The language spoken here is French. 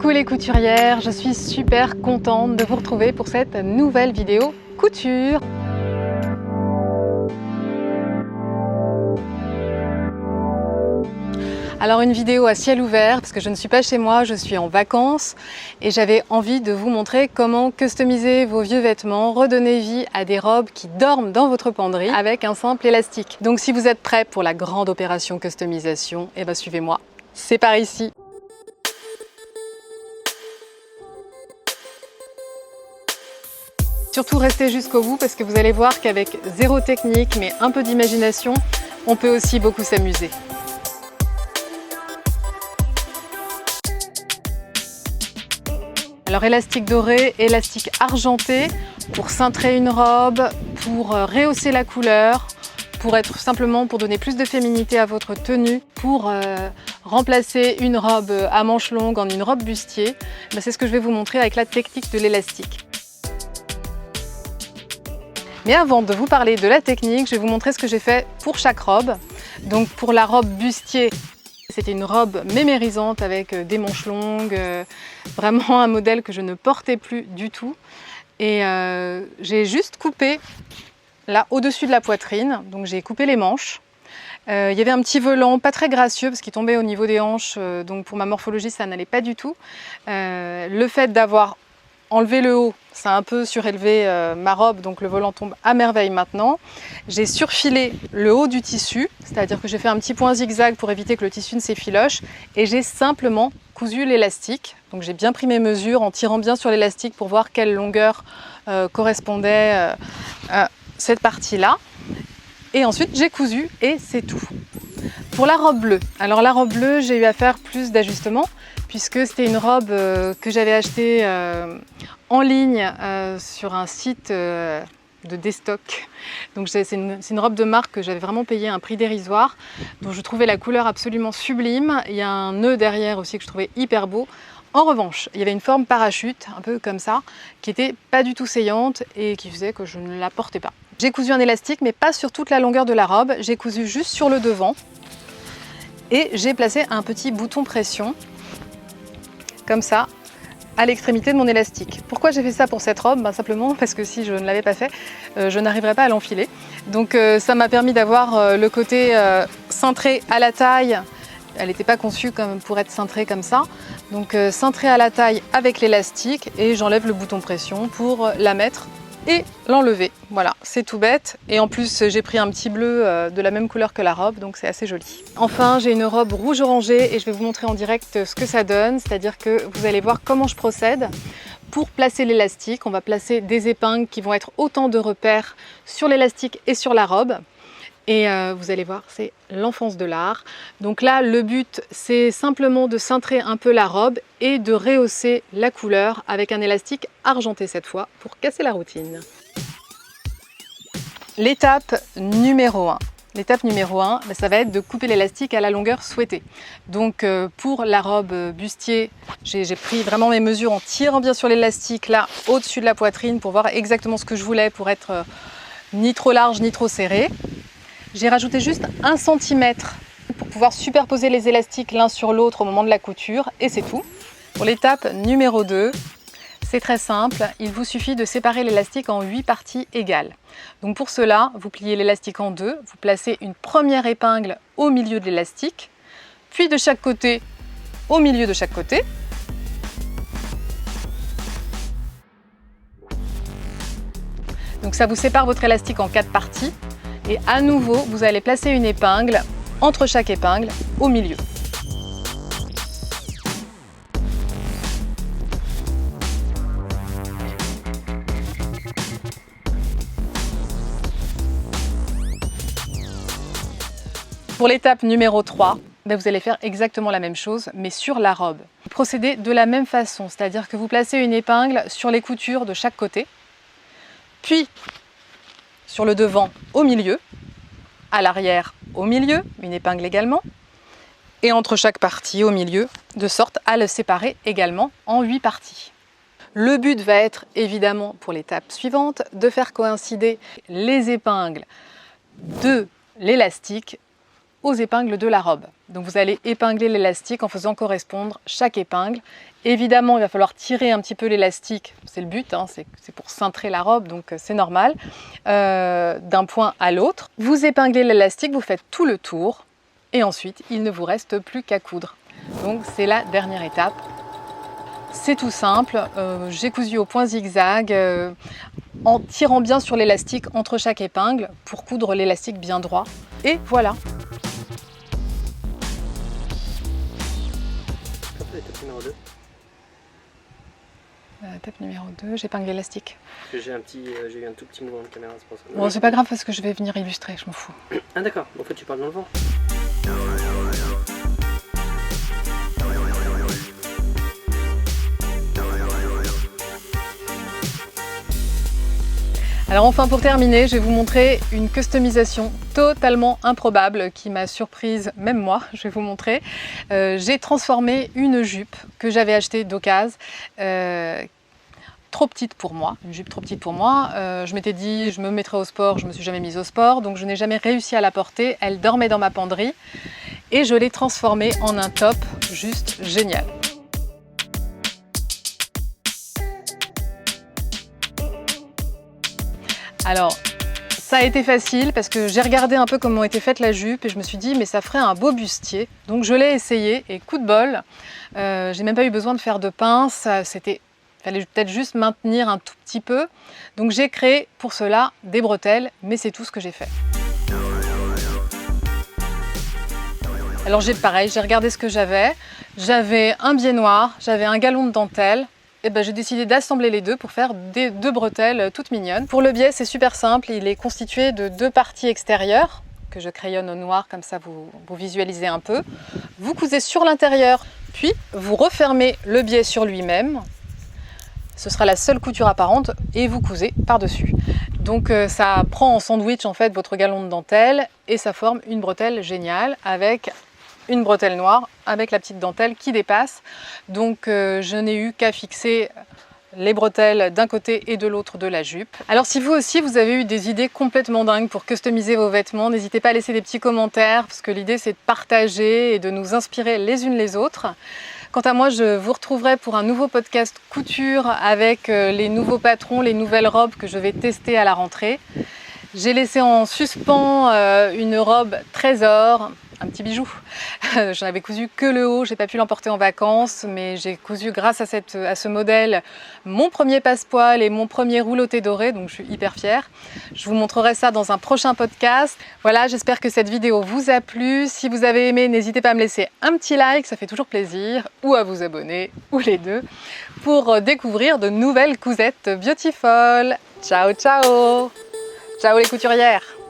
Coucou les couturières, je suis super contente de vous retrouver pour cette nouvelle vidéo couture. Alors une vidéo à ciel ouvert parce que je ne suis pas chez moi, je suis en vacances et j'avais envie de vous montrer comment customiser vos vieux vêtements, redonner vie à des robes qui dorment dans votre penderie avec un simple élastique. Donc si vous êtes prêts pour la grande opération customisation, eh ben suivez-moi, c'est par ici. Surtout restez jusqu'au bout parce que vous allez voir qu'avec zéro technique mais un peu d'imagination, on peut aussi beaucoup s'amuser. Alors élastique doré, élastique argenté pour cintrer une robe, pour rehausser la couleur, pour être simplement pour donner plus de féminité à votre tenue, pour remplacer une robe à manches longues en une robe bustier. C'est ce que je vais vous montrer avec la technique de l'élastique. Mais avant de vous parler de la technique, je vais vous montrer ce que j'ai fait pour chaque robe. Donc pour la robe bustier, c'était une robe mémérisante avec des manches longues, vraiment un modèle que je ne portais plus du tout. Et j'ai juste coupé là au-dessus de la poitrine, donc j'ai coupé les manches. Il y avait un petit volant pas très gracieux parce qu'il tombait au niveau des hanches, donc pour ma morphologie ça n'allait pas du tout. Le fait d'avoir enlevé le haut, ça a un peu surélevé ma robe, donc le volant tombe à merveille maintenant. J'ai surfilé le haut du tissu, c'est-à-dire que j'ai fait un petit point zigzag pour éviter que le tissu ne s'effiloche et j'ai simplement cousu l'élastique. Donc j'ai bien pris mes mesures en tirant bien sur l'élastique pour voir quelle longueur correspondait à cette partie-là. Et ensuite j'ai cousu et c'est tout. Pour la robe bleue, alors la robe bleue, j'ai eu à faire plus d'ajustements puisque c'était une robe que j'avais achetée en ligne sur un site de déstock. Donc c'est une robe de marque que j'avais vraiment payé un prix dérisoire, dont je trouvais la couleur absolument sublime. Il y a un nœud derrière aussi que je trouvais hyper beau. En revanche, il y avait une forme parachute, un peu comme ça, qui n'était pas du tout saillante et qui faisait que je ne la portais pas. J'ai cousu un élastique, mais pas sur toute la longueur de la robe. J'ai cousu juste sur le devant et j'ai placé un petit bouton pression, comme ça, à l'extrémité de mon élastique. Pourquoi j'ai fait ça pour cette robe? Simplement parce que si je ne l'avais pas fait, je n'arriverais pas à l'enfiler. Donc ça m'a permis d'avoir le côté cintré à la taille. Elle n'était pas conçue comme pour être cintrée comme ça. Donc cintré à la taille avec l'élastique et j'enlève le bouton pression pour la mettre et l'enlever. Voilà, c'est tout bête. Et en plus, j'ai pris un petit bleu de la même couleur que la robe, donc c'est assez joli. Enfin, j'ai une robe rouge orangé et je vais vous montrer en direct ce que ça donne. C'est-à-dire que vous allez voir comment je procède. Pour placer l'élastique, on va placer des épingles qui vont être autant de repères sur l'élastique et sur la robe. Et vous allez voir, c'est l'enfance de l'art. Donc là, le but, c'est simplement de cintrer un peu la robe et de rehausser la couleur avec un élastique argenté cette fois pour casser la routine. L'étape numéro 1. L'étape numéro 1, ça va être de couper l'élastique à la longueur souhaitée. Donc pour la robe bustier, j'ai pris vraiment mes mesures en tirant bien sur l'élastique là au-dessus de la poitrine pour voir exactement ce que je voulais pour être ni trop large ni trop serré. J'ai rajouté juste 1 cm pour pouvoir superposer les élastiques l'un sur l'autre au moment de la couture et c'est tout. Pour l'étape numéro 2, c'est très simple, il vous suffit de séparer l'élastique en 8 parties égales. Donc pour cela, vous pliez l'élastique en deux, vous placez une première épingle au milieu de l'élastique, puis de chaque côté, au milieu de chaque côté. Donc ça vous sépare votre élastique en 4 parties. Et à nouveau, vous allez placer une épingle entre chaque épingle au milieu. Pour l'étape numéro 3, vous allez faire exactement la même chose, mais sur la robe. Vous procédez de la même façon, c'est-à-dire que vous placez une épingle sur les coutures de chaque côté, puis sur le devant au milieu, à l'arrière au milieu, une épingle également, et entre chaque partie au milieu, de sorte à le séparer également en 8 parties. Le but va être évidemment pour l'étape suivante de faire coïncider les épingles de l'élastique aux épingles de la robe. Donc vous allez épingler l'élastique en faisant correspondre chaque épingle. Évidemment, il va falloir tirer un petit peu l'élastique, c'est le but, hein, c'est pour cintrer la robe, donc c'est normal, d'un point à l'autre. Vous épinglez l'élastique, vous faites tout le tour, et ensuite, il ne vous reste plus qu'à coudre. Donc c'est la dernière étape. C'est tout simple, j'ai cousu au point zigzag, en tirant bien sur l'élastique entre chaque épingle, pour coudre l'élastique bien droit, et voilà. Étape numéro 2, j'épingle l'élastique. J'ai eu un tout petit mouvement de caméra, c'est pour ça. Bon, c'est pas grave parce que je vais venir illustrer, je m'en fous. Ah d'accord, en fait tu parles dans le vent. Alors enfin pour terminer, je vais vous montrer une customisation totalement improbable qui m'a surprise, même moi, je vais vous montrer. J'ai transformé une jupe que j'avais achetée d'occasion, trop petite pour moi, une jupe trop petite pour moi. Je m'étais dit, je me mettrais au sport, je me suis jamais mise au sport, donc je n'ai jamais réussi à la porter. Elle dormait dans ma penderie et je l'ai transformée en un top juste génial. Alors, ça a été facile parce que j'ai regardé un peu comment était faite la jupe et je me suis dit mais ça ferait un beau bustier. Donc je l'ai essayé et coup de bol, j'ai même pas eu besoin de faire de pince, il fallait peut-être juste maintenir un tout petit peu. Donc j'ai créé pour cela des bretelles, mais c'est tout ce que j'ai fait. Alors j'ai regardé ce que j'avais. J'avais un biais noir, j'avais un galon de dentelle. Et ben, j'ai décidé d'assembler les deux pour faire deux bretelles toutes mignonnes. Pour le biais, c'est super simple, il est constitué de 2 parties extérieures, que je crayonne au noir, comme ça vous visualisez un peu. Vous cousez sur l'intérieur, puis vous refermez le biais sur lui-même. Ce sera la seule couture apparente et vous cousez par-dessus. Donc ça prend en sandwich en fait votre galon de dentelle et ça forme une bretelle géniale avec une bretelle noire avec la petite dentelle qui dépasse. Donc je n'ai eu qu'à fixer les bretelles d'un côté et de l'autre de la jupe. Alors si vous aussi vous avez eu des idées complètement dingues pour customiser vos vêtements, n'hésitez pas à laisser des petits commentaires parce que l'idée c'est de partager et de nous inspirer les unes les autres. Quant à moi, je vous retrouverai pour un nouveau podcast couture avec les nouveaux patrons, les nouvelles robes que je vais tester à la rentrée. J'ai laissé en suspens une robe trésor, un petit bijou. J'en avais cousu que le haut, j'ai pas pu l'emporter en vacances, mais j'ai cousu grâce à ce modèle mon premier passepoil et mon premier rouloté doré, donc je suis hyper fière. Je vous montrerai ça dans un prochain podcast. Voilà, j'espère que cette vidéo vous a plu. Si vous avez aimé, n'hésitez pas à me laisser un petit like, ça fait toujours plaisir, ou à vous abonner, ou les deux, pour découvrir de nouvelles cousettes beautiful. Ciao, ciao! Ciao les couturières!